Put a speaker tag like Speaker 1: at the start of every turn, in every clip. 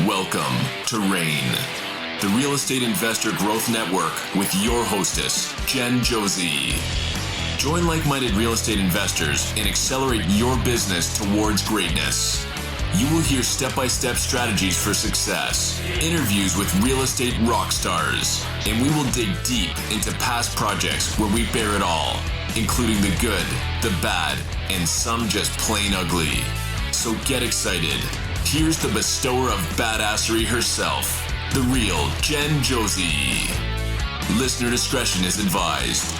Speaker 1: Welcome to RAIN, the Real Estate Investor Growth Network with your hostess, Jen Josie. Join like-minded real estate investors and accelerate your business towards greatness. You will hear step-by-step strategies for success, interviews with real estate rock stars, and we will dig deep into past projects where we bear it all, including the good, the bad, and some just plain ugly. So get excited. Here's the bestower of badassery herself, the real Jen Josie. Listener discretion is advised.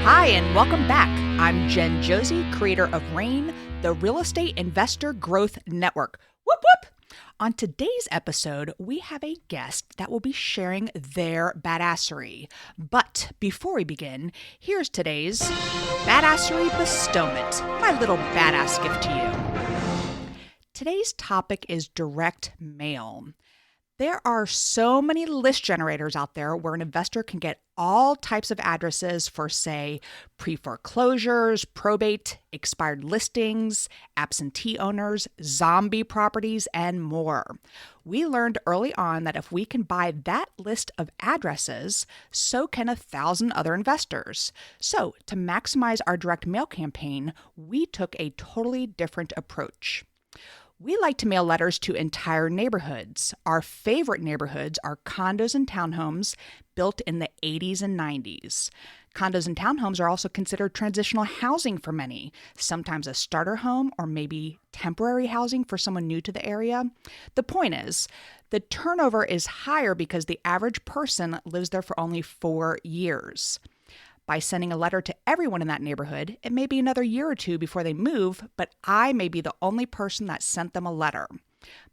Speaker 2: Hi, and welcome back. I'm Jen Josie, creator of RAIN, the Real Estate Investor Growth Network. Whoop, whoop. On today's episode, we have a guest that will be sharing their badassery. But before we begin, here's today's badassery bestowment, my little badass gift to you. Today's topic is direct mail. There are so many list generators out there where an investor can get all types of addresses for, say, pre-foreclosures, probate, expired listings, absentee owners, zombie properties, and more. We learned early on that if we can buy that list of addresses, so can 1,000 other investors. So, to maximize our direct mail campaign, we took a totally different approach. We like to mail letters to entire neighborhoods. Our favorite neighborhoods are condos and townhomes built in the 80s and 90s. Condos and townhomes are also considered transitional housing for many, sometimes a starter home or maybe temporary housing for someone new to the area. The point is, the turnover is higher because the average person lives there for only 4 years. By sending a letter to everyone in that neighborhood, it may be another year or two before they move, but I may be the only person that sent them a letter.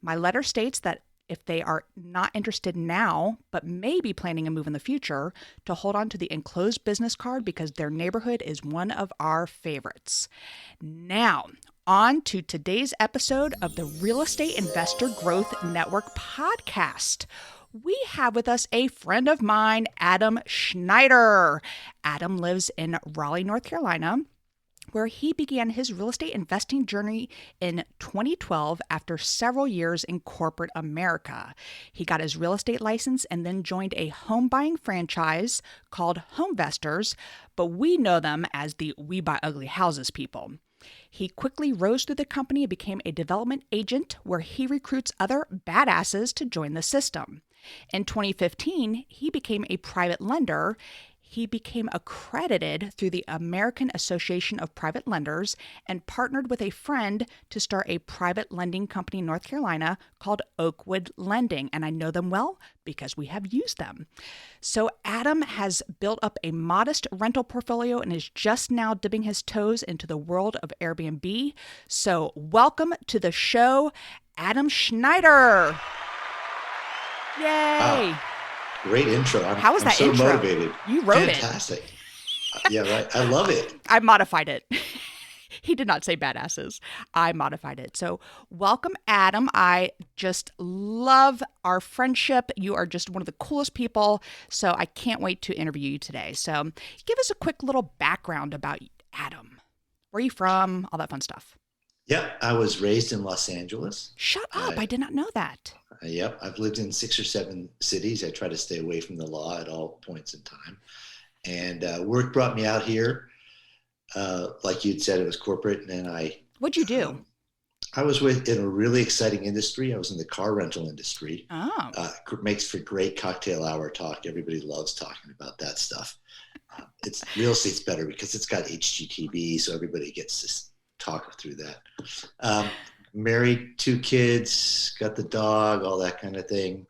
Speaker 2: My letter states that if they are not interested now, but may be planning a move in the future, to hold on to the enclosed business card because their neighborhood is one of our favorites. Now, on to today's episode of the Real Estate Investor Growth Network podcast. We have with us a friend of mine, Adam Schneider. Adam lives in Raleigh, North Carolina, where he began his real estate investing journey in 2012 after several years in corporate America. He got his real estate license and then joined a home buying franchise called Homevestors, but we know them as the We Buy Ugly Houses people. He quickly rose through the company and became a development agent where he recruits other badasses to join the system. In 2015, he became a private lender. He became accredited through the American Association of Private Lenders and partnered with a friend to start a private lending company in North Carolina called Oakwood Lending. And I know them well because we have used them. So Adam has built up a modest rental portfolio and is just now dipping his toes into the world of Airbnb. So welcome to the show, Adam Schneider. Yay!
Speaker 3: Wow. Great intro.
Speaker 2: How was that
Speaker 3: so
Speaker 2: intro?
Speaker 3: Motivated.
Speaker 2: You wrote
Speaker 3: Fantastic. Yeah, right. I love it.
Speaker 2: I modified it. He did not say badasses. I modified it. So welcome, Adam. I just love our friendship. You are just one of the coolest people. So I can't wait to interview you today. So give us a quick little background about Adam. Where are you from? All that fun stuff.
Speaker 3: Yep. I was raised in Los Angeles.
Speaker 2: Shut up. I did not know that.
Speaker 3: Yep. I've lived in 6 or 7 cities. I try to stay away from the law at all points in time. And work brought me out here. Like you'd said, it was corporate. And then
Speaker 2: What'd you do?
Speaker 3: I was in a really exciting industry. I was in the car rental industry.
Speaker 2: Oh.
Speaker 3: Makes for great cocktail hour talk. Everybody loves talking about that stuff. It's real estate's better because it's got HGTV, so everybody gets to talk through that. Married, 2 kids, got the dog, all that kind of thing.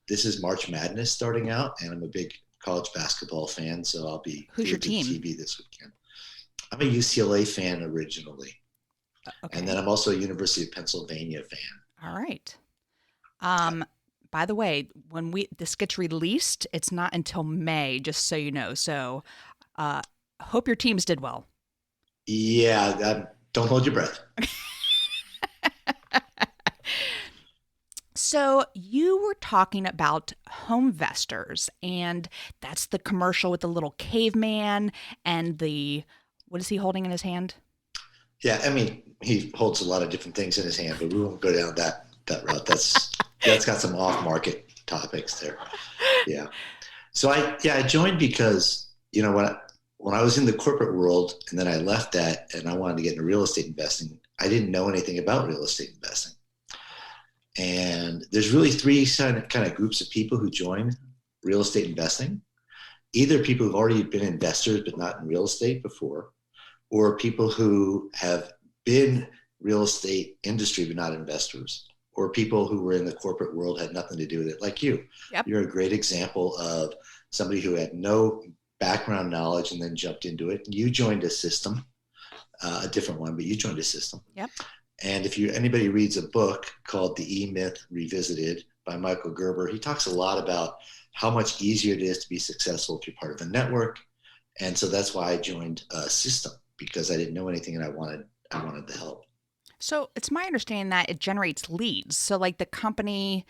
Speaker 3: This is March Madness starting out, and I'm a big college basketball fan, so I'll be
Speaker 2: Who's your team?
Speaker 3: TV this weekend. I'm a UCLA fan originally,
Speaker 2: Okay.
Speaker 3: and then I'm also a University of Pennsylvania fan.
Speaker 2: All right. By the way, when this gets released, it's not until May, just so you know. So, hope your teams did well.
Speaker 3: Yeah, don't hold your breath.
Speaker 2: So you were talking about Homevestors, and that's the commercial with the little caveman and what is he holding in his hand?
Speaker 3: Yeah, I mean, he holds a lot of different things in his hand, but we won't go down that route. That's got some off market topics there. Yeah. So I joined because, when I was in the corporate world and then I left that and I wanted to get into real estate investing, I didn't know anything about real estate investing. And there's really three kind of groups of people who join real estate investing. Either people who've already been investors but not in real estate before, or people who have been real estate industry but not investors, or people who were in the corporate world, had nothing to do with it, like you.
Speaker 2: Yep.
Speaker 3: You're a great example of somebody who had no background knowledge and then jumped into it. You joined a system, a different one, but you joined a system.
Speaker 2: Yep.
Speaker 3: And if anybody reads a book called The E-Myth Revisited by Michael Gerber, he talks a lot about how much easier it is to be successful if you're part of a network. And so that's why I joined a system, because I didn't know anything and I wanted the help.
Speaker 2: So it's my understanding that it generates leads. So like the company,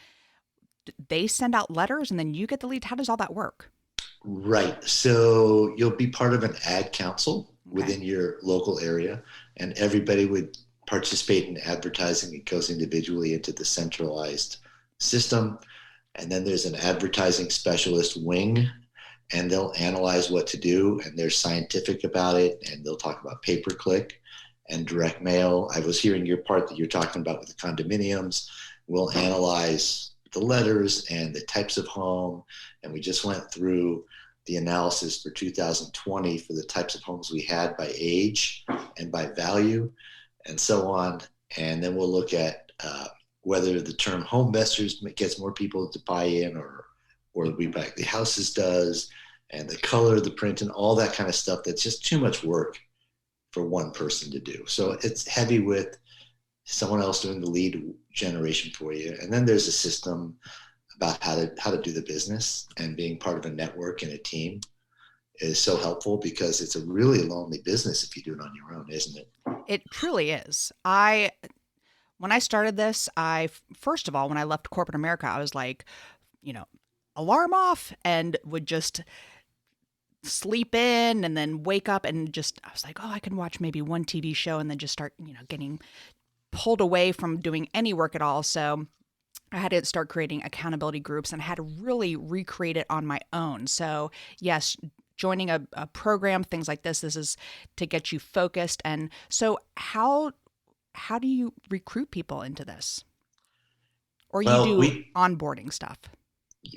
Speaker 2: they send out letters and then you get the lead. How does all that work?
Speaker 3: Right. So you'll be part of an ad council within your local area, and everybody would participate in advertising. It goes individually into the centralized system. And then there's an advertising specialist wing, and they'll analyze what to do, and they're scientific about it, and they'll talk about pay-per-click and direct mail. I was hearing your part that you're talking about with the condominiums. We'll analyze the letters and the types of home, and we just went through the analysis for 2020 for the types of homes we had by age and by value and so on. And then we'll look at whether the term home investors gets more people to buy in, or We Buy the Houses does, and the color, the print, and all that kind of stuff. That's just too much work for one person to do. So it's heavy with someone else doing the lead generation for you. And then there's a system about how to do the business, and being part of a network and a team is so helpful, because it's a really lonely business if you do it on your own, isn't it?
Speaker 2: It truly is. When I started this, first of all, when I left corporate America, I was like, alarm off, and would just sleep in and then wake up and I was like, oh, I can watch maybe one TV show and then just start, getting pulled away from doing any work at all. So I had to start creating accountability groups, and I had to really recreate it on my own. So yes, joining a program, things like this is to get you focused. And so how do you recruit people into this? Or you do onboarding stuff?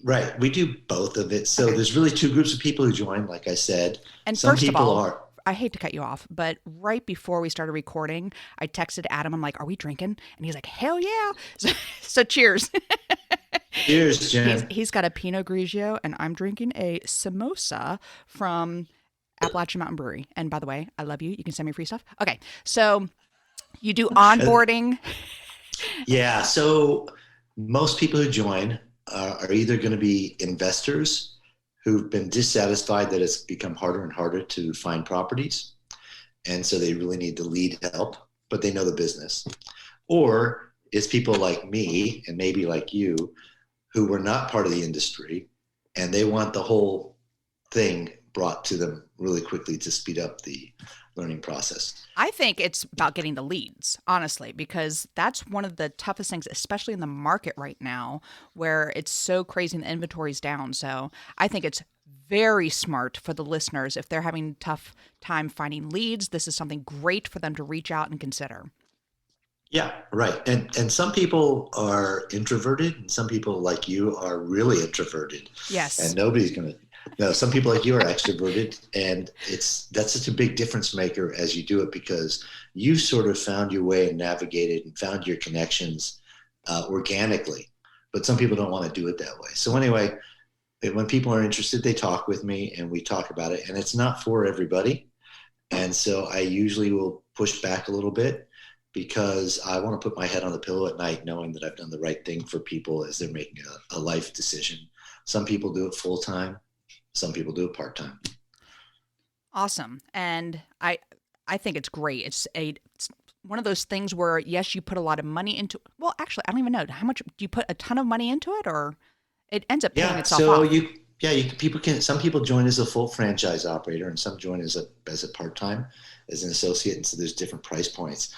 Speaker 3: Right. We do both of it. So There's really two groups of people who join, like I said.
Speaker 2: And first of all, I hate to cut you off, but right before we started recording, I texted Adam. I'm like, are we drinking? And he's like, hell yeah. So cheers.
Speaker 3: Cheers, Jen.
Speaker 2: He's got a Pinot Grigio, and I'm drinking a samosa from Appalachian Mountain Brewery. And by the way, I love you. You can send me free stuff. Okay. So you do onboarding.
Speaker 3: Yeah. So most people who join are either going to be investors who've been dissatisfied that it's become harder and harder to find properties, and so they really need the lead help, but they know the business. Or it's people like me and maybe like you who were not part of the industry, and they want the whole thing brought to them really quickly to speed up the learning process.
Speaker 2: I think it's about getting the leads, honestly, because that's one of the toughest things, especially in the market right now, where it's so crazy and the inventory's down. So I think it's very smart for the listeners. If they're having a tough time finding leads, this is something great for them to reach out and consider.
Speaker 3: Yeah, right. And some people are introverted, and some people like you are really introverted.
Speaker 2: Yes.
Speaker 3: And nobody's going to. No, some people like you are extroverted, and that's such a big difference maker as you do it, because you sort of found your way and navigated and found your connections organically. But some people don't want to do it that way. So anyway, when people are interested, they talk with me and we talk about it, and it's not for everybody. And so I usually will push back a little bit, because I want to put my head on the pillow at night knowing that I've done the right thing for people as they're making a life decision. Some people do it full time. Some people do it part-time.
Speaker 2: Awesome. And I think it's great. It's one of those things where, yes, you put a lot of money into, well, actually, I don't even know. How much, do you put a ton of money into it, or it ends up paying itself off?
Speaker 3: Some people join as a full franchise operator, and some join as a part-time. as an associate. And so there's different price points.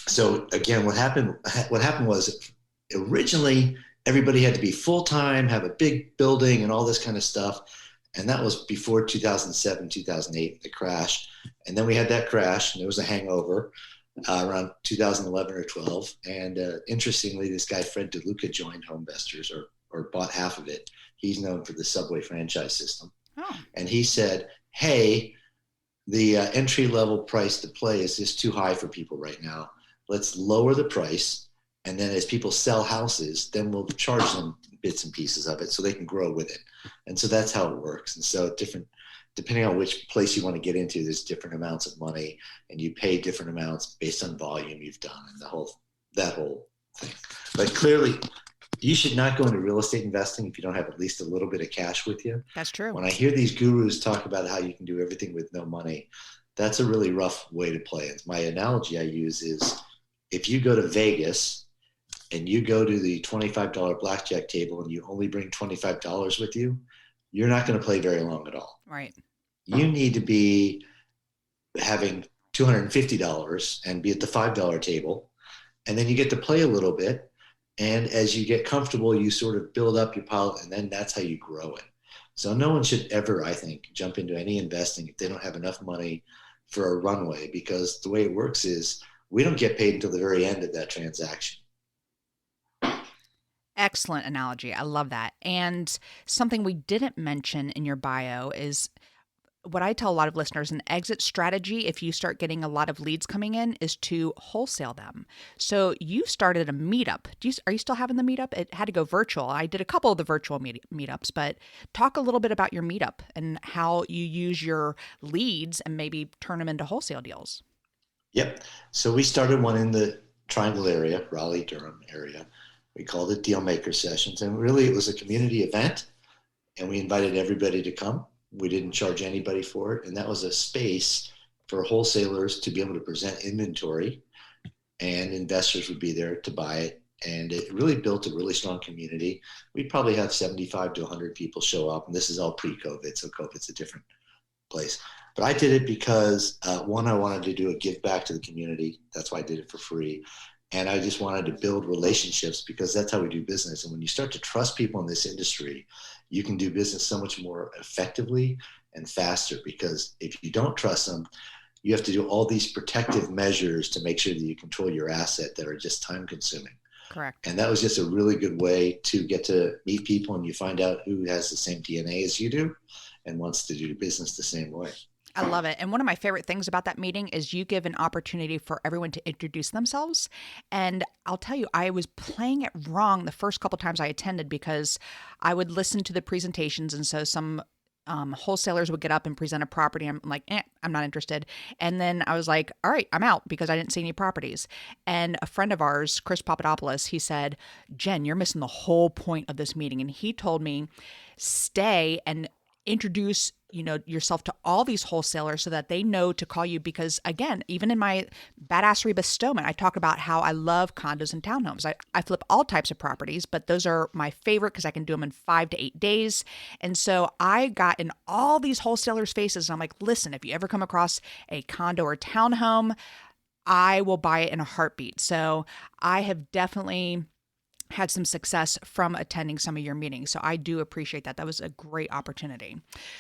Speaker 3: So again, what happened was originally everybody had to be full-time, have a big building and all this kind of stuff. And that was before 2007, 2008, the crash. And then we had that crash and there was a hangover around 2011 or 12. And interestingly, this guy, Fred DeLuca, joined Homevestors or bought half of it. He's known for the Subway franchise system.
Speaker 2: Oh.
Speaker 3: And he said, hey, the entry-level price to play is just too high for people right now. Let's lower the price. And then as people sell houses, then we'll charge them bits and pieces of it so they can grow with it. And so that's how it works. And so depending on which place you want to get into, there's different amounts of money and you pay different amounts based on volume you've done and that whole thing. But clearly you should not go into real estate investing if you don't have at least a little bit of cash with you.
Speaker 2: That's true.
Speaker 3: When I hear these gurus talk about how you can do everything with no money, that's a really rough way to play it. My analogy I use is if you go to Vegas and you go to the $25 blackjack table and you only bring $25 with you, you're not going to play very long at all.
Speaker 2: Right.
Speaker 3: You need to be having $250 and be at the $5 table. And then you get to play a little bit. And as you get comfortable, you sort of build up your pile, and then that's how you grow it. So no one should ever, I think, jump into any investing if they don't have enough money for a runway, because the way it works is we don't get paid until the very end of that transaction.
Speaker 2: Excellent analogy. I love that. And something we didn't mention in your bio is what I tell a lot of listeners, an exit strategy, if you start getting a lot of leads coming in, is to wholesale them. So you started a meetup. Are you still having the meetup? It had to go virtual. I did a couple of the virtual meetups, but talk a little bit about your meetup and how you use your leads and maybe turn them into wholesale deals.
Speaker 3: Yep. So we started one in the Triangle area, Raleigh, Durham area. We called it Deal Maker Sessions. And really it was a community event and we invited everybody to come. We didn't charge anybody for it. And that was a space for wholesalers to be able to present inventory and investors would be there to buy it. And it really built a really strong community. We'd probably have 75 to 100 people show up. And this is all pre-COVID. So COVID's a different place. But I did it because one, I wanted to do a give back to the community. That's why I did it for free. And I just wanted to build relationships because that's how we do business. And when you start to trust people in this industry, you can do business so much more effectively and faster, because if you don't trust them, you have to do all these protective measures to make sure that you control your asset that are just time consuming.
Speaker 2: Correct.
Speaker 3: And that was just a really good way to get to meet people and you find out who has the same DNA as you do and wants to do business the same way.
Speaker 2: I love it. And one of my favorite things about that meeting is you give an opportunity for everyone to introduce themselves. And I'll tell you, I was playing it wrong the first couple times I attended because I would listen to the presentations. And so some wholesalers would get up and present a property. I'm like, I'm not interested. And then I was like, all right, I'm out because I didn't see any properties. And a friend of ours, Chris Papadopoulos, he said, Jen, you're missing the whole point of this meeting. And he told me, stay and introduce yourself to all these wholesalers so that they know to call you. Because again, even in my badassery bestowment, I talk about how I love condos and townhomes. I flip all types of properties, but those are my favorite because I can do them in 5 to 8 days. And so I got in all these wholesalers' faces. And I'm like, listen, if you ever come across a condo or townhome, I will buy it in a heartbeat. So I have definitely had some success from attending some of your meetings. So I do appreciate that. That was a great opportunity.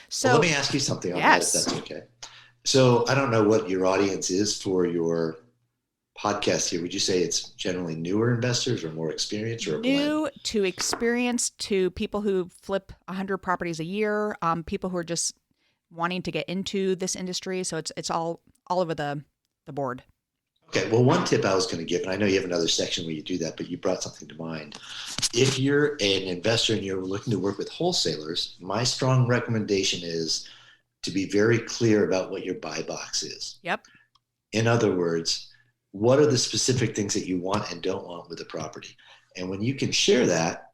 Speaker 2: So
Speaker 3: let me ask you something on that, if that's okay. So I don't know what your audience is for your podcast here. Would you say it's generally newer investors or more experienced, or a
Speaker 2: new
Speaker 3: blend?
Speaker 2: To experienced, to people who flip 100 properties a year, people who are just wanting to get into this industry. So it's all over the board.
Speaker 3: Okay, well, one tip I was going to give, and I know you have another section where you do that, but you brought something to mind. If you're an investor and you're looking to work with wholesalers, my strong recommendation is to be very clear about what your buy box is.
Speaker 2: Yep.
Speaker 3: In other words, what are the specific things that you want and don't want with the property? And when you can share that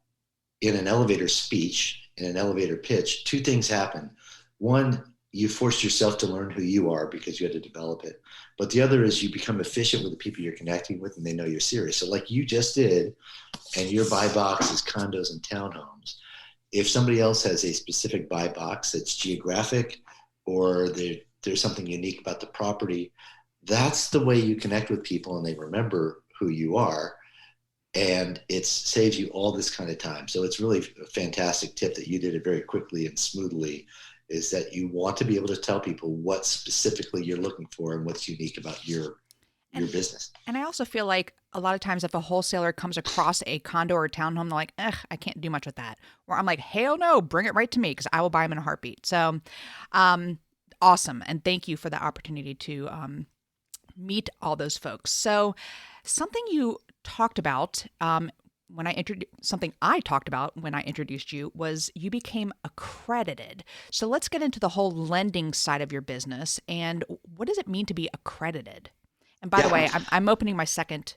Speaker 3: in an elevator speech, in an elevator pitch, two things happen. One, you forced yourself to learn who you are because you had to develop it. But the other is you become efficient with the people you're connecting with and they know you're serious. So like you just did, and your buy box is condos and townhomes. If somebody else has a specific buy box that's geographic, or they're there's something unique about the property. That's the way you connect with people and they remember who you are. And it saves you all this kind of time. So it's really a fantastic tip that you did it very quickly and smoothly, is that you want to be able to tell people what specifically you're looking for and what's unique about your business.
Speaker 2: And I also feel like a lot of times if a wholesaler comes across a condo or townhome, they're like, I can't do much with that. Or I'm like, hell no, bring it right to me because I will buy them in a heartbeat. So awesome. And thank you for the opportunity to meet all those folks. So something you talked about something I talked about when I introduced you was you became accredited. So let's get into the whole lending side of your business. And what does it mean to be accredited? And by the way, I'm opening my second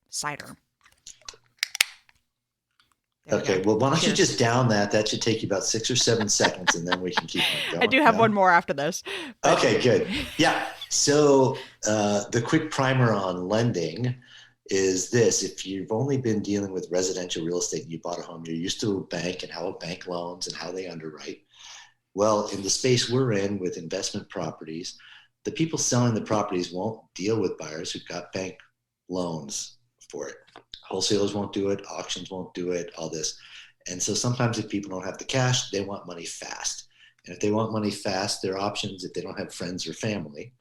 Speaker 2: cider.
Speaker 3: Okay, well, why don't you just down that? That should take you about 6 or 7 seconds, and then we can keep on going.
Speaker 2: I do have one more after this.
Speaker 3: Okay, good. Yeah. So the quick primer on lending is this. If you've only been dealing with residential real estate and you bought a home, you're used to a bank and how a bank loans and how they underwrite. Well, in the space we're in with investment properties, the people selling the properties won't deal with buyers who've got bank loans for it. Wholesalers won't do it. Auctions won't do it, all this. And so sometimes if people don't have the cash, they want money fast. And if they want money fast, their options, if they don't have friends or family,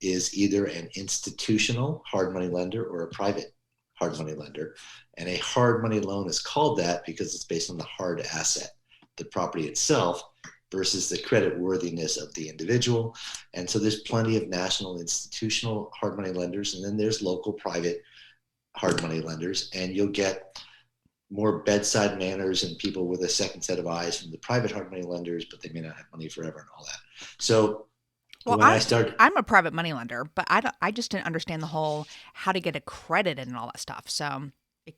Speaker 3: is either an institutional hard money lender or a private hard money lender. And a hard money loan is called that because it's based on the hard asset, the property itself, versus the credit worthiness of the individual. And so there's plenty of national institutional hard money lenders, and then there's local private hard money lenders, and you'll get more bedside manners and people with a second set of eyes from the private hard money lenders, but they may not have money forever and all that. So
Speaker 2: I'm a private money lender, but I just didn't understand the whole how to get accredited and all that stuff. So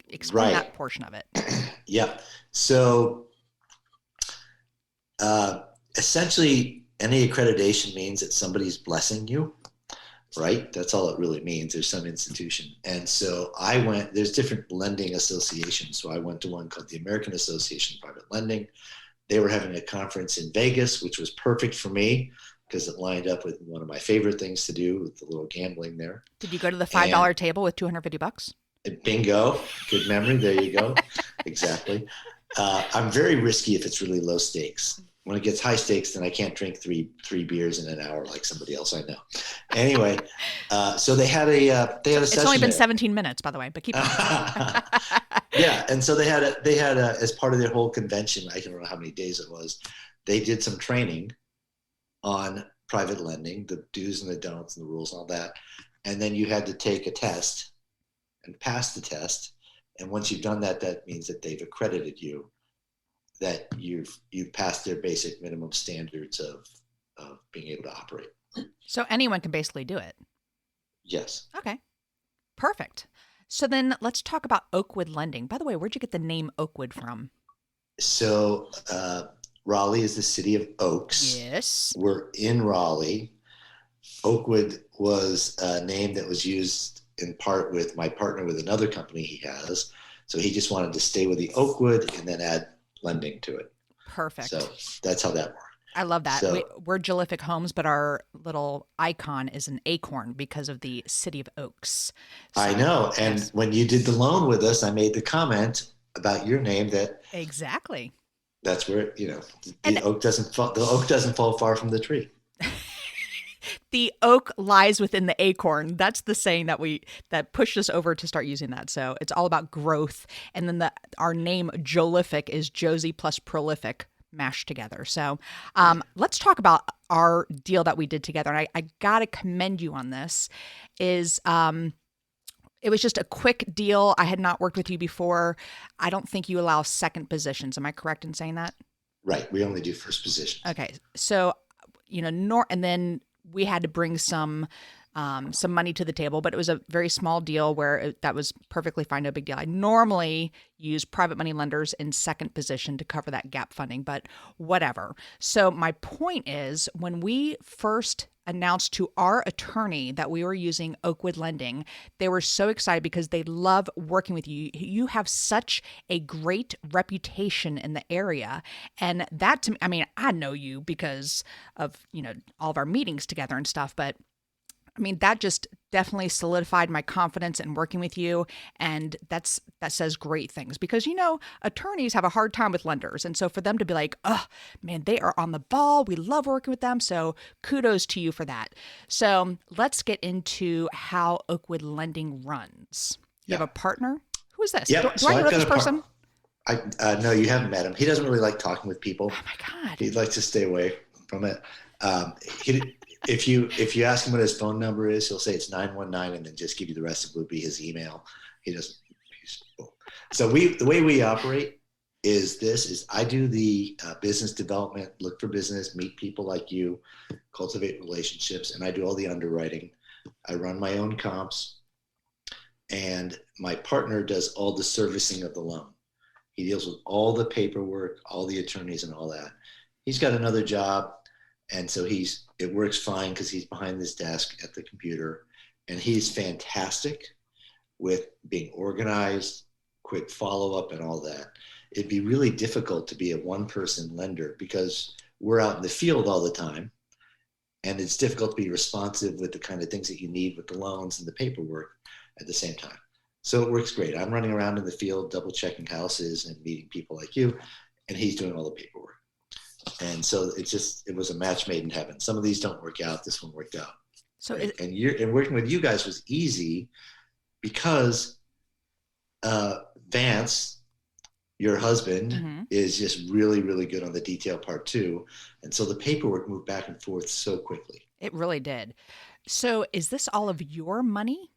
Speaker 2: explain that portion of it.
Speaker 3: Yeah. So essentially, any accreditation means that somebody's blessing you, right? That's all it really means. There's some institution. And so there's different lending associations. So I went to one called the American Association of Private Lending. They were having a conference in Vegas, which was perfect for me because it lined up with one of my favorite things to do with the little gambling there.
Speaker 2: Did you go to the $5 table with $250?
Speaker 3: Bingo. Good memory. There you go. Exactly. I'm very risky if it's really low stakes. When it gets high stakes, then I can't drink three beers in an hour like somebody else I know. Anyway, so they had a session.
Speaker 2: It's only been 17 minutes, by the way, but keep going.
Speaker 3: Yeah, and so they had as part of their whole convention, I don't know how many days it was, they did some training on private lending, the do's and the don'ts and the rules and all that. And then you had to take a test and pass the test. And once you've done that, that means that they've accredited you, that you've passed their basic minimum standards of being able to operate.
Speaker 2: So anyone can basically do it?
Speaker 3: Yes.
Speaker 2: Okay. Perfect. So then let's talk about Oakwood Lending. By the way, where'd you get the name Oakwood from?
Speaker 3: So Raleigh is the city of oaks.
Speaker 2: Yes.
Speaker 3: We're in Raleigh. Oakwood was a name that was used in part with my partner with another company he has. So he just wanted to stay with the Oakwood and then add lending to it.
Speaker 2: Perfect.
Speaker 3: So that's how that worked.
Speaker 2: I love that.
Speaker 3: So,
Speaker 2: we're Jolific Homes, but our little icon is an acorn because of the city of oaks. So,
Speaker 3: I know. And when you did the loan with us, I made the comment about your name that
Speaker 2: exactly.
Speaker 3: That's where, the oak doesn't fall far from the tree.
Speaker 2: The oak lies within the acorn. That's the saying that pushed us over to start using that. So it's all about growth. And then our name Jolific is Josie plus prolific mashed together. So let's talk about our deal that we did together. And I got to commend you on this. It was just a quick deal. I had not worked with you before. I don't think you allow second positions. Am I correct in saying that?
Speaker 3: Right. We only do first position.
Speaker 2: Okay. So, and then we had to bring some money to the table, but it was a very small deal where that was perfectly fine, no big deal. I normally use private money lenders in second position to cover that gap funding, but whatever. So my point is, when we first announced to our attorney that we were using Oakwood Lending, they were so excited because they love working with you. You have such a great reputation in the area. And that, to me, I mean, I know you because of, all of our meetings together and stuff, but I mean, that just definitely solidified my confidence in working with you. And that says great things because, attorneys have a hard time with lenders. And so for them to be like, oh, man, they are on the ball. We love working with them. So kudos to you for that. So let's get into how Oakwood Lending runs. You have a partner? Who is this?
Speaker 3: Yeah.
Speaker 2: Do I know this person?
Speaker 3: No, you haven't met him. He doesn't really like talking with people.
Speaker 2: Oh, my God.
Speaker 3: He likes to stay away from it. If you ask him what his phone number is, he'll say it's 919 and then just give you the rest of it would be his email. He doesn't. So the way we operate is I do the business development, look for business, meet people like you, cultivate relationships, and I do all the underwriting. I run my own comps, and my partner does all the servicing of the loan. He deals with all the paperwork, all the attorneys and all that. He's got another job. And so it works fine because he's behind this desk at the computer, and he's fantastic with being organized, quick follow-up and all that. It'd be really difficult to be a one-person lender because we're out in the field all the time, and it's difficult to be responsive with the kind of things that you need with the loans and the paperwork at the same time. So it works great. I'm running around in the field, double-checking houses and meeting people like you, and he's doing all the paperwork. And so it was a match made in heaven. Some of these don't work out. This one worked out. So, right? And working with you guys was easy because Vance, your husband, is just really, really good on the detail part too. And so the paperwork moved back and forth so quickly.
Speaker 2: It really did. So is this all of your money?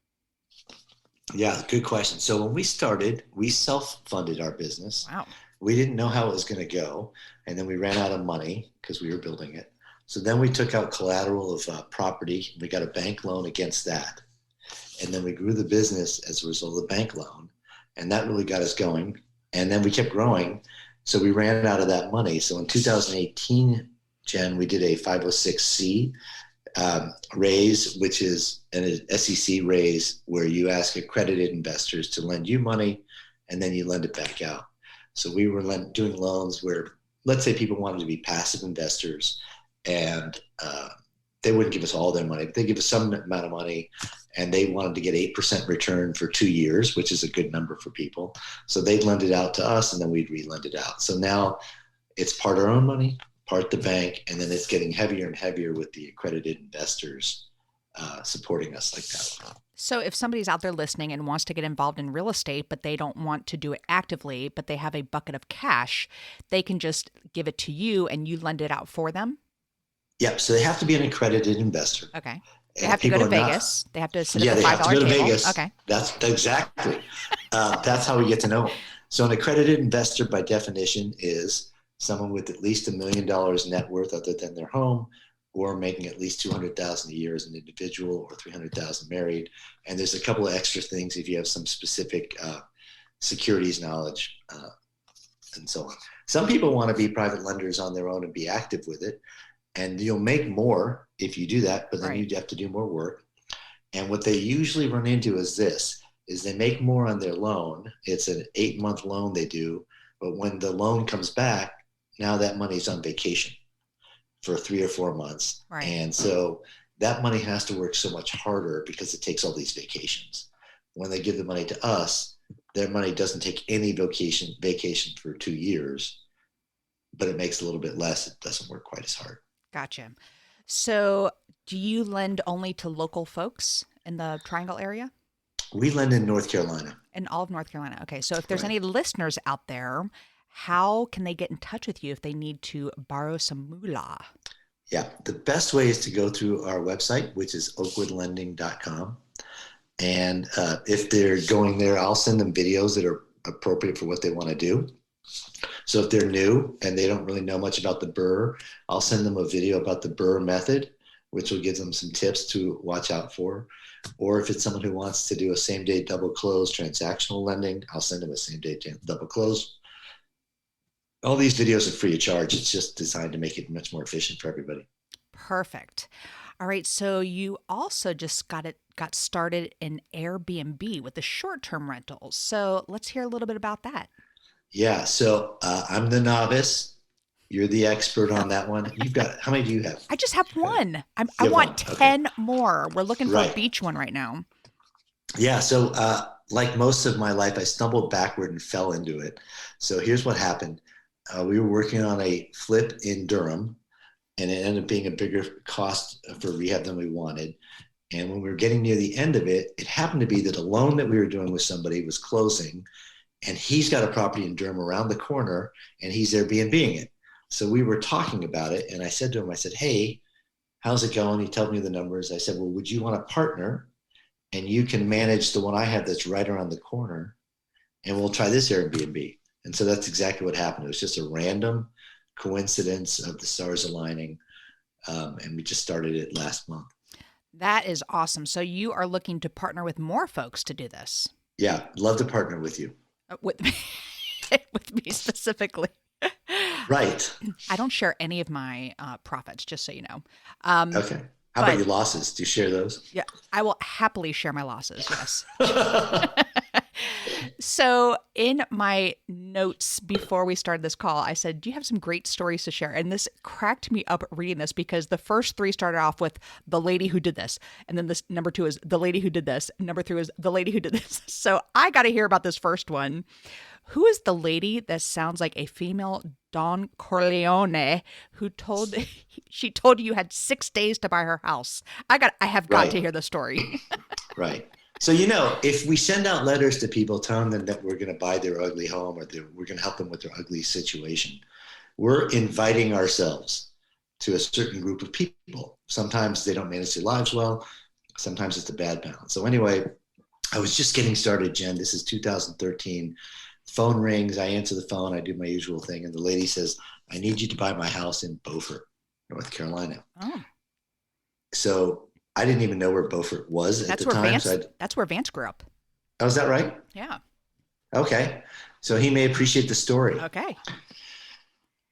Speaker 3: Yeah, good question. So when we started, we self-funded our business.
Speaker 2: Wow.
Speaker 3: We didn't know how it was going to go. And then we ran out of money because we were building it. So then we took out collateral of property. We got a bank loan against that. And then we grew the business as a result of the bank loan. And that really got us going. And then we kept growing. So we ran out of that money. So in 2018, Jen, we did a 506C raise, which is an SEC raise where you ask accredited investors to lend you money and then you lend it back out. So we were doing loans where, let's say people wanted to be passive investors and they wouldn't give us all their money, but they give us some amount of money and they wanted to get 8% return for 2 years, which is a good number for people. So they'd lend it out to us and then we'd re-lend it out. So now it's part our own money, part the bank, and then it's getting heavier and heavier with the accredited investors supporting us like that.
Speaker 2: So if somebody's out there listening and wants to get involved in real estate, but they don't want to do it actively, but they have a bucket of cash, they can just give it to you and you lend it out for them?
Speaker 3: Yep. So they have to be an accredited investor.
Speaker 2: Okay. They have to go to Vegas. They have to sit at the $5 table.
Speaker 3: Yeah, they have to go to Vegas.
Speaker 2: Okay.
Speaker 3: That's exactly. That's how we get to know them. So an accredited investor by definition is someone with at least $1 million net worth other than their home, or making at least $200,000 a year as an individual, or $300,000 married. And there's a couple of extra things if you have some specific securities knowledge and so on. Some people want to be private lenders on their own and be active with it. And you'll make more if you do that, but then you have to do more work. And what they usually run into is they make more on their loan. It's an 8-month loan they do, but when the loan comes back, now that money's on vacation for 3 or 4 months. Right. And so that money has to work so much harder because it takes all these vacations. When they give the money to us, their money doesn't take any vacation for 2 years, but it makes a little bit less. It doesn't work quite as hard.
Speaker 2: Gotcha. So do you lend only to local folks in the Triangle area?
Speaker 3: We lend in North Carolina.
Speaker 2: In all of North Carolina. Okay. So if there's any listeners out there, how can they get in touch with you if they need to borrow some moolah?
Speaker 3: Yeah. The best way is to go through our website, which is oakwoodlending.com. And if they're going there, I'll send them videos that are appropriate for what they want to do. So if they're new and they don't really know much about the BRRRR, I'll send them a video about the BRRRR method, which will give them some tips to watch out for. Or if it's someone who wants to do a same-day double close transactional lending, I'll send them a same-day double close. All these videos are free of charge. It's just designed to make it much more efficient for everybody.
Speaker 2: Perfect. All right. So you also just got started in Airbnb with the short-term rentals. So let's hear a little bit about that.
Speaker 3: Yeah. So I'm the novice. You're the expert on that one. You've got, how many do you have?
Speaker 2: I just have one. I
Speaker 3: You have one.
Speaker 2: want
Speaker 3: Okay.
Speaker 2: 10 more. We're looking for a
Speaker 3: Right.
Speaker 2: beach one right now.
Speaker 3: Yeah. So, like most of my life, I stumbled backward and fell into it. So here's what happened. We were working on a flip in Durham, and it ended up being a bigger cost for rehab than we wanted. And when we were getting near the end of it, it happened to be that a loan that we were doing with somebody was closing, and he's got a property in Durham around the corner, and he's Airbnb-ing it. So we were talking about it, and I said to him, I said, hey, how's it going? He told me the numbers. I said, well, would you want to partner? And you can manage the one I have that's right around the corner, and we'll try this Airbnb. And so that's exactly what happened. It was just a random coincidence of the stars aligning, and we just started it last month.
Speaker 2: That is awesome. So you are looking to partner with more folks to do this.
Speaker 3: Yeah, love to partner with you.
Speaker 2: With me, with me specifically.
Speaker 3: Right.
Speaker 2: I don't share any of my profits, just so you know.
Speaker 3: Okay. How about your losses? Do you share those?
Speaker 2: Yeah, I will happily share my losses. Yes. So in my notes before we started this call, I said, do you have some great stories to share? And this cracked me up reading this because the first three started off with the lady who did this. And then this number two is the lady who did this. And number three is the lady who did this. So I got to hear about this first one. Who is the lady that sounds like a female Don Corleone who told you had 6 days to buy her house? I have got to hear the story.
Speaker 3: Right. So, if we send out letters to people telling them that we're going to buy their ugly home or we're going to help them with their ugly situation, we're inviting ourselves to a certain group of people. Sometimes they don't manage their lives well. Sometimes it's a bad balance. So anyway, I was just getting started, Jen. This is 2013. Phone rings. I answer the phone. I do my usual thing. And the lady says, I need you to buy my house in Beaufort, North Carolina.
Speaker 2: Oh.
Speaker 3: So I didn't even know where Beaufort was at the time.
Speaker 2: That's where Vance grew up.
Speaker 3: Oh, is that right?
Speaker 2: Yeah.
Speaker 3: Okay. So he may appreciate the story.
Speaker 2: Okay.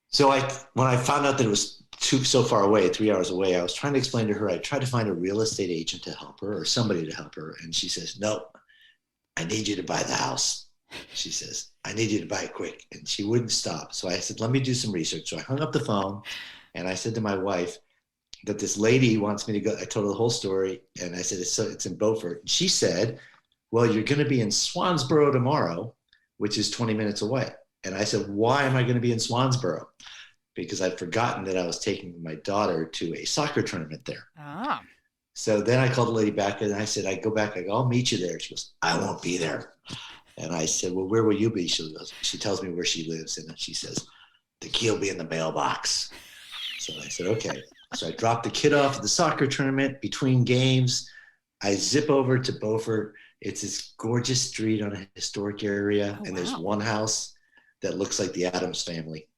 Speaker 3: So when I found out that it was so far away, 3 hours away, I was trying to explain to her, I tried to find a real estate agent to help her or somebody to help her. And she says, no, I need you to buy the house. She says, I need you to buy it quick. And she wouldn't stop. So I said, let me do some research. So I hung up the phone and I said to my wife that this lady wants me to go. I told her the whole story. And I said, it's in Beaufort. And she said, well, you're going to be in Swansboro tomorrow, which is 20 minutes away. And I said, why am I going to be in Swansboro? Because I'd forgotten that I was taking my daughter to a soccer tournament there.
Speaker 2: Ah.
Speaker 3: So then I called the lady back and I said, I go, I'll meet you there. She goes, I won't be there. And I said, well, where will you be? She tells me where she lives. And she says, the key will be in the mailbox. So I said, okay. So I dropped the kid off at the soccer tournament between games. I zip over to Beaufort. It's this gorgeous street on a historic area. And there's one house that looks like the Addams family.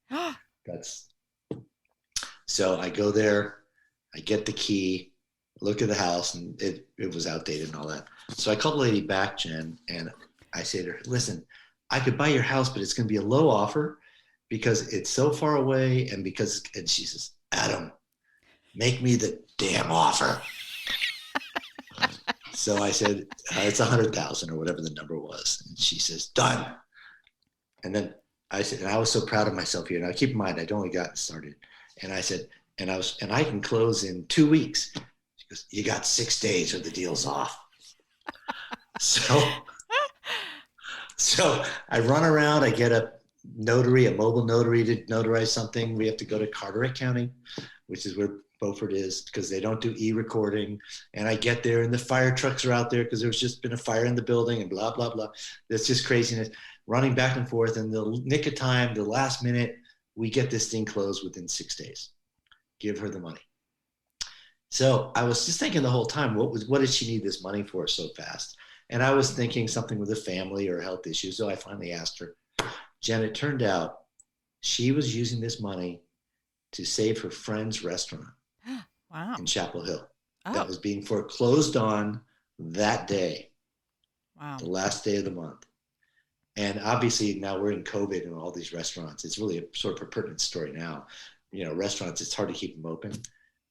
Speaker 3: So I go there, I get the key, look at the house, and it was outdated and all that. So I called the lady back, Jen, and I say to her, listen, I could buy your house, but it's going to be a low offer because it's so far away. And she says, Adam, make me the damn offer. So I said, it's 100,000 or whatever the number was. And she says, done. And then I said, and I was so proud of myself here. Now keep in mind, I'd only gotten started. And I said, and I can close in 2 weeks. She goes, you got 6 days or the deal's off. So I run around, I get a mobile notary to notarize something. We have to go to Carteret County, which is where Beaufort is, because they don't do e-recording. And I get there and the fire trucks are out there because there's just been a fire in the building and blah, blah, blah. That's just craziness, running back and forth. And the nick of time, the last minute, we get this thing closed within 6 days. Give her the money. So I was just thinking the whole time, what did she need this money for so fast? And I was thinking something with a family or health issues. So I finally asked her, Jen, it turned out she was using this money to save her friend's restaurant in Chapel Hill. That was being foreclosed on that day, the last day of the month. And obviously now we're in COVID and all these restaurants. It's really a sort of a pertinent story now. Restaurants, it's hard to keep them open.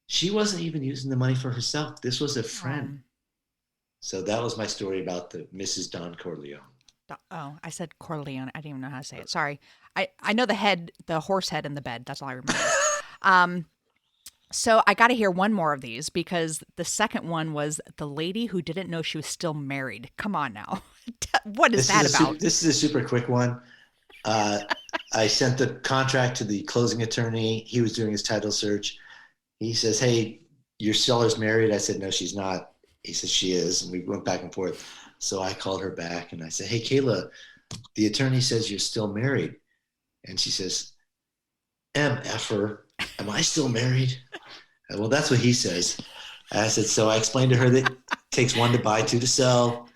Speaker 3: She wasn't even using the money for herself. This was a friend.
Speaker 2: Um,
Speaker 3: So that was my story about the Mrs. Don Corleone.
Speaker 2: oh, I said Corleone. I didn't even know how to say it. Sorry. I know the head, the horse head in the bed. That's all I remember. um, so I got to hear one more of these because the second one was the lady who didn't know she was still married. Come on now. What is that about?
Speaker 3: This is a super quick one. I sent the contract to the closing attorney. He was doing his title search. He says, "Hey, your seller's married." I said, "No, she's not." He says, "She is." And we went back and forth. So I called her back and I said, "Hey, Kayla, the attorney says you're still married." And she says, "MFer, am I still married?" Well, that's what he says. I said, so I explained to her that it takes 1 to buy, 2 to sell.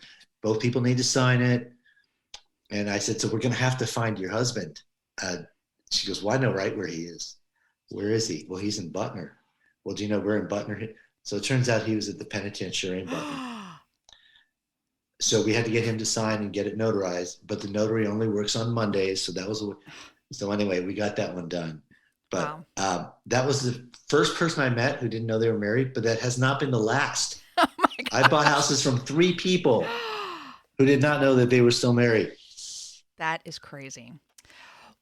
Speaker 3: Both people need to sign it. And I said, so we're going to have to find your husband. She goes, well, I know right where he is. Where is he? Well, he's in Butner. Well, do you know where in Butner? So it turns out he was at the penitentiary in Butner. So we had to get him to sign and get it notarized, but the notary only works on Mondays. So anyway, we got that one done. But
Speaker 2: Wow.
Speaker 3: that was the first person I met who didn't know they were married, but that has not been the last.
Speaker 2: Oh my
Speaker 3: I bought houses from 3 people who did not know that they were still married.
Speaker 2: That is crazy.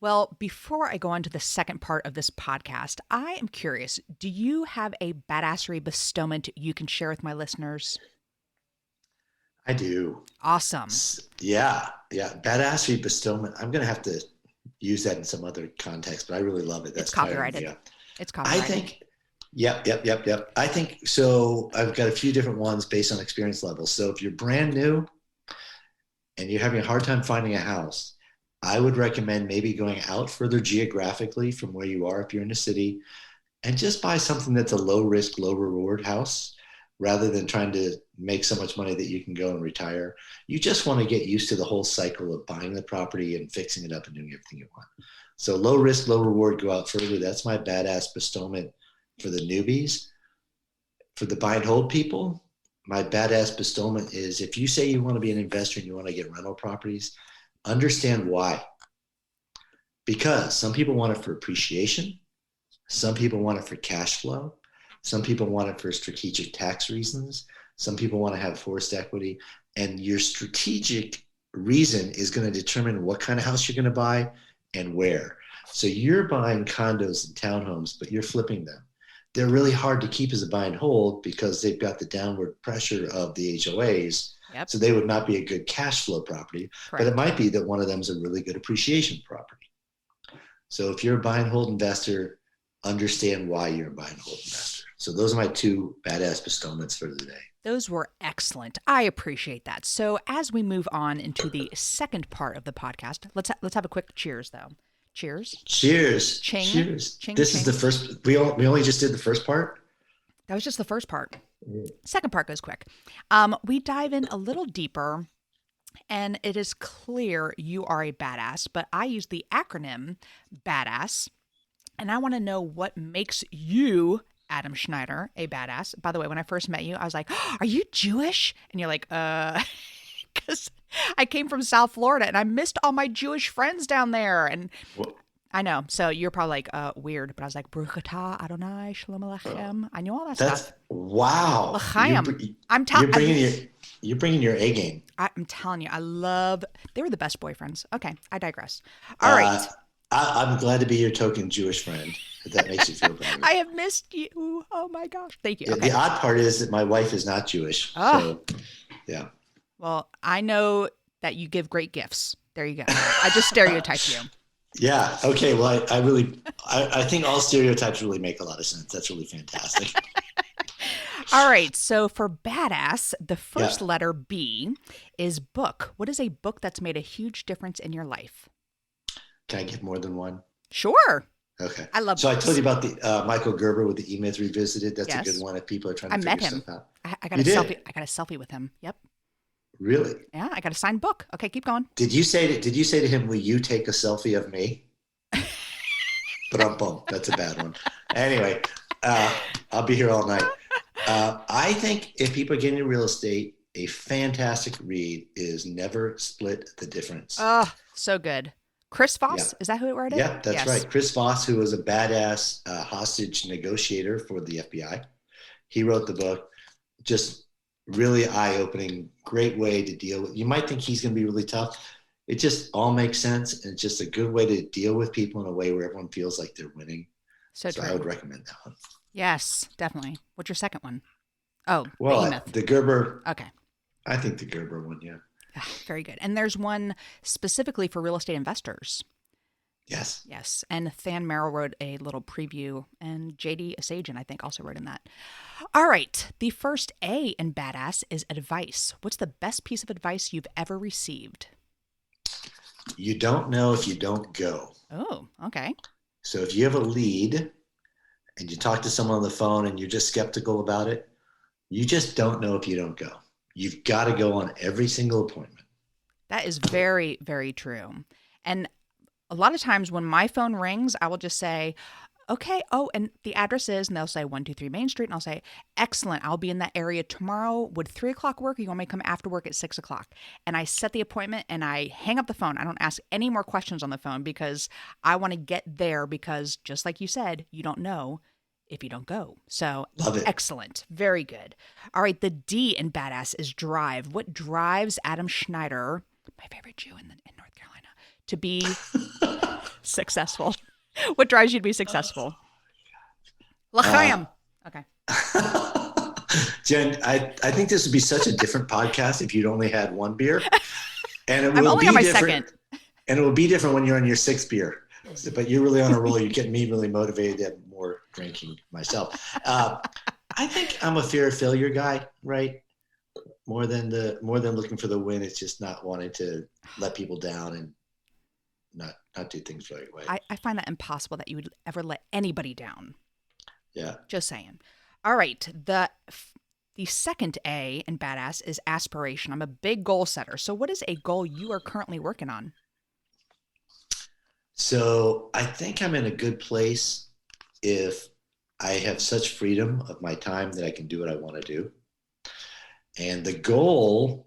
Speaker 2: Well, before I go on to the second part of this podcast, I am curious. Do you have a badassery bestowment you can share with my listeners?
Speaker 3: I do.
Speaker 2: Awesome.
Speaker 3: Yeah. Badassery bestowment. I'm going to have to use that in some other context, but I really love it. That's
Speaker 2: It's copyrighted.
Speaker 3: Yeah.
Speaker 2: It's copyrighted.
Speaker 3: I think, yep. I think, so I've got a few different ones based on experience levels. So if you're brand new and you're having a hard time finding a house, I would recommend maybe going out further geographically from where you are if you're in a city and just buy something that's a low risk, low reward house rather than trying to make so much money that you can go and retire. You just want to get used to the whole cycle of buying the property and fixing it up and doing everything you want. So low risk, low reward, go out further. That's my badass bestowment for the newbies. For the buy and hold people, my badass bestowment is if you say you want to be an investor and you want to get rental properties, understand why. Because some people want it for appreciation. Some people want it for cash flow. Some people want it for strategic tax reasons. Some people want to have forced equity. And your strategic reason is going to determine what kind of house you're going to buy and where. So you're buying condos and townhomes, but you're flipping them. They're really hard to keep as a buy and hold because they've got the downward pressure of the HOAs.
Speaker 2: Yep.
Speaker 3: So they would not be a good cash flow property,
Speaker 2: Correct.
Speaker 3: But it might be that one of them is a really good appreciation property. So if you're a buy and hold investor, understand why you're a buy and hold investor. So those are my 2 badass bestowments for the day.
Speaker 2: Those were excellent. I appreciate that. So as we move on into the second part of the podcast, let's have a quick cheers, though. Cheers.
Speaker 3: Cheers.
Speaker 2: Ching.
Speaker 3: Cheers.
Speaker 2: Ching,
Speaker 3: this
Speaker 2: ching.
Speaker 3: is the first. We only just did the first part.
Speaker 2: That was just the first part. Second part goes quick. We dive in a little deeper, and it is clear you are a badass, but I use the acronym BADASS, and I want to know what makes you, Adam Schneider, a badass. By the way, when I first met you, I was like, oh, are you Jewish? And you're like, because I came from South Florida and I missed all my Jewish friends down there. And
Speaker 3: Well,
Speaker 2: I know. So you're probably like, weird. But I was like, Baruch atah Adonai Shalom Aleichem. I knew all that stuff.
Speaker 3: Wow.
Speaker 2: L'chaim.
Speaker 3: You're bringing your A game.
Speaker 2: I'm telling you, they were the best boyfriends. Okay, I digress. All right.
Speaker 3: I'm glad to be your token Jewish friend, if that makes you feel better.
Speaker 2: I have missed you. Oh my gosh. Thank you.
Speaker 3: Yeah,
Speaker 2: Okay.
Speaker 3: the odd part is that my wife is not Jewish.
Speaker 2: Oh.
Speaker 3: So, yeah.
Speaker 2: Well, I know that you give great gifts. There you go. I just stereotyped you.
Speaker 3: Yeah. Okay. Well, I think all stereotypes really make a lot of sense. That's really fantastic.
Speaker 2: All right. So for badass, the first letter B is book. What is a book that's made a huge difference in your life?
Speaker 3: Can I give more than one?
Speaker 2: Sure.
Speaker 3: Okay.
Speaker 2: I love
Speaker 3: So
Speaker 2: books.
Speaker 3: I told you about the Michael Gerber with the E-Myth Revisited. That's
Speaker 2: Yes.
Speaker 3: a good one if people are trying to
Speaker 2: I
Speaker 3: figure
Speaker 2: met him.
Speaker 3: stuff out.
Speaker 2: I got
Speaker 3: You
Speaker 2: a
Speaker 3: did?
Speaker 2: selfie. I got a selfie with him. Yep.
Speaker 3: Really?
Speaker 2: Yeah. I got a signed book. Okay. Keep going.
Speaker 3: Did you say to him, will you take a selfie of me? But that's a bad one. Anyway, I'll be here all night. I think if people are getting into real estate, a fantastic read is Never Split the Difference.
Speaker 2: Oh, so good. Chris
Speaker 3: Yeah.
Speaker 2: Voss, is that who wrote it?
Speaker 3: Yeah, that's
Speaker 2: Yes.
Speaker 3: right. Chris Voss, who was a badass hostage negotiator for the FBI. He wrote the book. Just really eye-opening, great way to deal with. You might think he's going to be really tough. It just all makes sense. And it's just a good way to deal with people in a way where everyone feels like they're winning. So
Speaker 2: true.
Speaker 3: I would recommend that one.
Speaker 2: Yes, definitely. What's your second one? Oh,
Speaker 3: Well,
Speaker 2: Behemoth.
Speaker 3: the Gerber.
Speaker 2: Okay.
Speaker 3: I think the Gerber one, yeah.
Speaker 2: Very good. And there's one specifically for real estate investors.
Speaker 3: Yes.
Speaker 2: Yes. And Than Merrill wrote a little preview, and JD Asajan, I think, also wrote in that. All right. The first A in Badass is advice. What's the best piece of advice you've ever received?
Speaker 3: You don't know if you don't go.
Speaker 2: Oh, okay.
Speaker 3: So if you have a lead and you talk to someone on the phone and you're just skeptical about it, you just don't know if you don't go. You've got to go on every single appointment.
Speaker 2: That is very, very true. And a lot of times when my phone rings, I will just say, okay, oh, and the address is, and they'll say 123 Main Street. And I'll say, excellent. I'll be in that area tomorrow. Would 3 o'clock work? Or you want me to come after work at 6 o'clock? And I set the appointment and I hang up the phone. I don't ask any more questions on the phone because I want to get there because just like you said, you don't know if you don't go. So
Speaker 3: Love it.
Speaker 2: Excellent. Very good. All right. The D in Badass is drive. What drives Adam Schneider, my favorite Jew in North Carolina, to be successful? What drives you to be successful? L'chaim. Okay.
Speaker 3: Jen, I think this would be such a different podcast if you'd only had one beer. And it
Speaker 2: I'm
Speaker 3: will
Speaker 2: only
Speaker 3: be
Speaker 2: on my
Speaker 3: different.
Speaker 2: second.
Speaker 3: And it will be different when you're on your sixth beer. But you're really on a roll. You're getting me really motivated to have more drinking myself. I think I'm a fear of failure guy, right? More than looking for the win. It's just not wanting to let people down and not do things the right way.
Speaker 2: I find that impossible that you would ever let anybody down.
Speaker 3: Yeah.
Speaker 2: Just saying. All right. The second A in Badass is aspiration. I'm a big goal setter. So what is a goal you are currently working on?
Speaker 3: So I think I'm in a good place if I have such freedom of my time that I can do what I want to do. And the goal,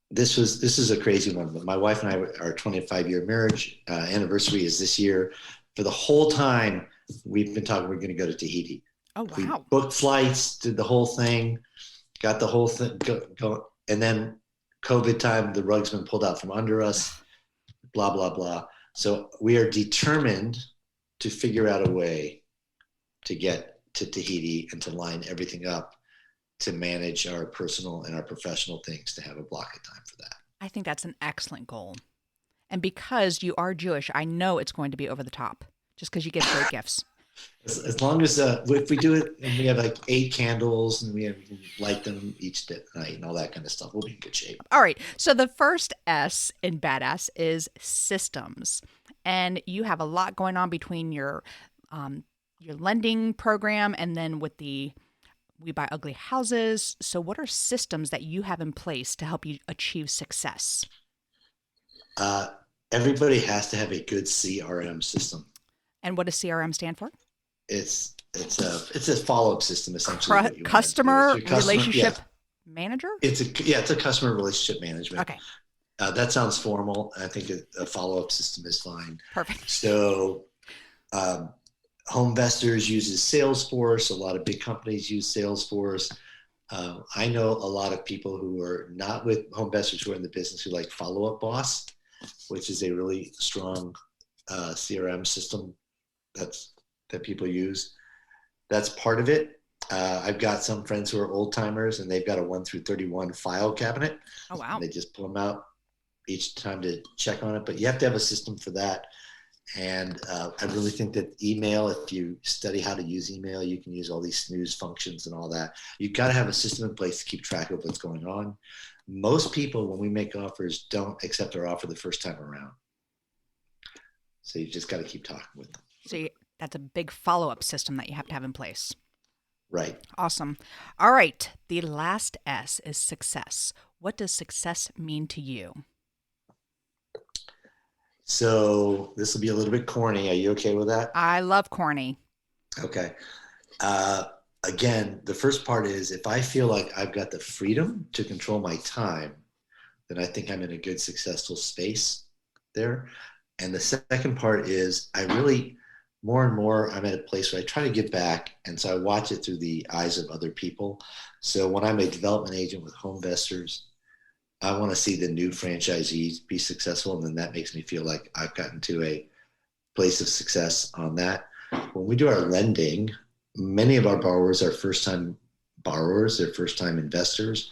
Speaker 3: this is a crazy one, but my wife and I, our 25-year marriage anniversary is this year. For the whole time, we've been talking, we're going to go to Tahiti.
Speaker 2: Oh, wow.
Speaker 3: We booked flights, did the whole thing, got the whole thing go, and then COVID time, the rug's been pulled out from under us, blah, blah, blah. So we are determined to figure out a way to get to Tahiti and to line everything up to manage our personal and our professional things, to have a block of time for that.
Speaker 2: I think that's an excellent goal. And because you are Jewish, I know it's going to be over the top just because you give great gifts.
Speaker 3: As long as if we do it and we have like 8 candles and we can light them each night and all that kind of stuff, we'll be in good shape.
Speaker 2: All right. So the first S in Badass is systems. And you have a lot going on between your lending program and then with the We Buy Ugly Houses. So what are systems that you have in place to help you achieve success?
Speaker 3: Everybody has to have a good CRM system.
Speaker 2: And what does CRM stand for?
Speaker 3: It's a follow-up system, essentially.
Speaker 2: Customer relationship manager?
Speaker 3: It's a customer relationship management.
Speaker 2: Okay.
Speaker 3: That sounds formal. I think a follow-up system is fine.
Speaker 2: Perfect.
Speaker 3: So Home Investors uses Salesforce. A lot of big companies use Salesforce. I know a lot of people who are not with Home Investors who are in the business who like Follow Up Boss, which is a really strong CRM system that people use. That's part of it. I've got some friends who are old timers and they've got a 1 through 31 file cabinet.
Speaker 2: Oh, wow.
Speaker 3: They just pull them out each time to check on it, but you have to have a system for that. And I really think that email, if you study how to use email, you can use all these snooze functions and all that. You've got to have a system in place to keep track of what's going on. Most people, when we make offers, don't accept our offer the first time around. So you just got to keep talking with them.
Speaker 2: So that's a big follow-up system that you have to have in place.
Speaker 3: Right.
Speaker 2: Awesome. All right. The last S is success. What does success mean to you?
Speaker 3: So this will be a little bit corny. Are you okay with that?
Speaker 2: I love corny.
Speaker 3: Okay. Again, the first part is if I feel like I've got the freedom to control my time, then I think I'm in a good, successful space there. And the second part is more and more, I'm at a place where I try to give back. And so I watch it through the eyes of other people. So when I'm a development agent with home investors, I want to see the new franchisees be successful. And then that makes me feel like I've gotten to a place of success on that. When we do our lending, many of our borrowers are first-time borrowers, they're first-time investors.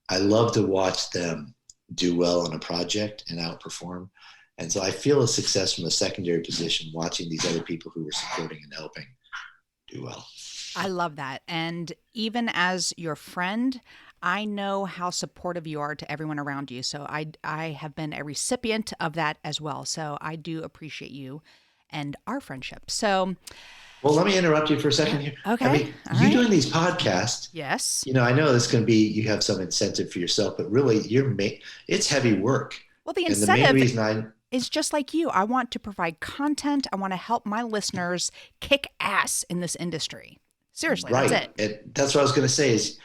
Speaker 3: I love to watch them do well on a project and outperform. And so I feel a success from a secondary position, watching these other people who are supporting and helping do well.
Speaker 2: I love that. And even as your friend, I know how supportive you are to everyone around you. So I have been a recipient of that as well. So I do appreciate you and our friendship. So,
Speaker 3: well, let me interrupt you for a second here.
Speaker 2: Okay.
Speaker 3: I mean, you doing these podcasts.
Speaker 2: Yes.
Speaker 3: I know this can be, you have some incentive for yourself, but really it's heavy work.
Speaker 2: Well, the
Speaker 3: incentive and the main reason
Speaker 2: is just like you. I want to provide content. I want to help my listeners kick ass in this industry. Seriously,
Speaker 3: right.
Speaker 2: That's it.
Speaker 3: And that's what I was going to say is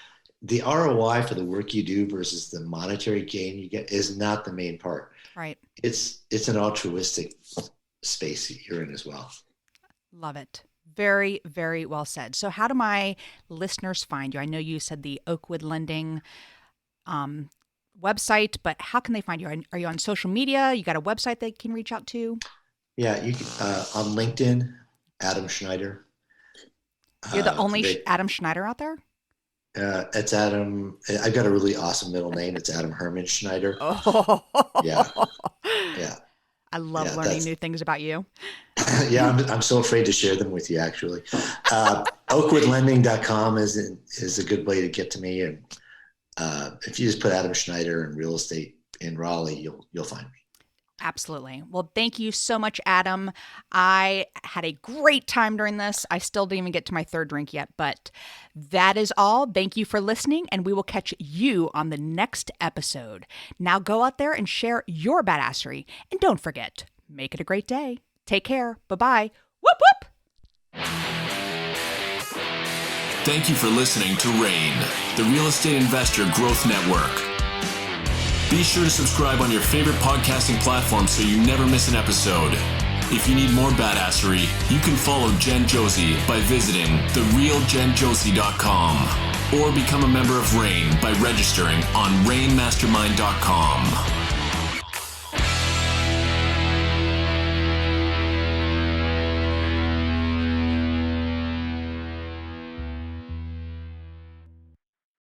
Speaker 3: the ROI for the work you do versus the monetary gain you get is not the main part.
Speaker 2: Right.
Speaker 3: It's an altruistic space that you're in as well.
Speaker 2: Love it. Very, very well said. So how do my listeners find you? I know you said the Oakwood Lending website, but how can they find you? Are you on social media? You got a website they can reach out to?
Speaker 3: Yeah, you can, on LinkedIn, Adam Schneider.
Speaker 2: You're the only Adam Schneider out there?
Speaker 3: It's Adam. I've got a really awesome middle name. It's Adam Herman Schneider.
Speaker 2: Oh,
Speaker 3: yeah.
Speaker 2: I love learning new things about you.
Speaker 3: Yeah, I'm so afraid to share them with you, actually. Oakwoodlending.com is a good way to get to me. And if you just put Adam Schneider and real estate in Raleigh, you'll find me.
Speaker 2: Absolutely. Well, thank you so much, Adam. I had a great time during this. I still didn't even get to my third drink yet, but that is all. Thank you for listening, and we will catch you on the next episode. Now go out there and share your badassery. And don't forget, make it a great day. Take care. Bye-bye. Whoop, whoop.
Speaker 1: Thank you for listening to RAIN, the Real Estate Investor Growth Network. Be sure to subscribe on your favorite podcasting platform so you never miss an episode. If you need more badassery, you can follow Jen Josie by visiting therealjenjosie.com or become a member of RAIN by registering on rainmastermind.com.